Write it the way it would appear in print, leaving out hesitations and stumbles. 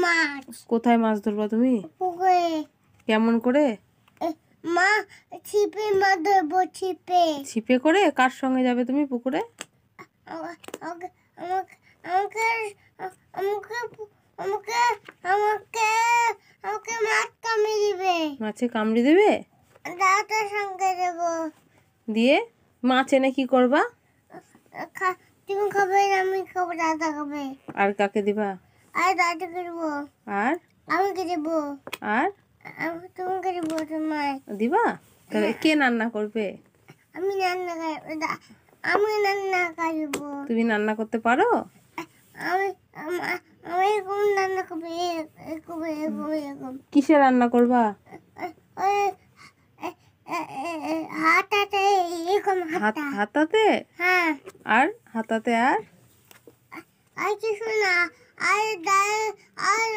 মাছ। কোথায় মাছ ধরবা তুমি? পুকুরে। কেমন করে? মা ছিপে মাছ ধরবো, ছিপে। ছিপে করে? কার সঙ্গে যাবে তুমি পুকুরে? আমাকে আমাকে আমাকে আমাকে আমাকে আমাকে আমাকে মাছ কামড়ে দিবে। মাছে কামড়ে দেবে? দাদার সঙ্গে দেবো। দিয়ে মাছ এনে কি করবা? তুমি খাবে, আমি খাবো, দাদা খাবে। আর কাকে দিবা? আর দাদাকে দেবো। আর আমাকে দেবো। আর তোমাকে দেবো, তোমায় দিবা? তাহলে কে রান্না করবে? আমি রান্না আমি রান্না করবো। তুমি রান্না করতে পারো? আমি আমি এরকম রান্না করবো, এরকম এরকম এরকম। কিসে রান্না করবা? ওই হাতাতে, এরকম হাতা। হাতাতে? হ্যাঁ। আর হাতাতে আর আর কিছু না। আর ডাল আর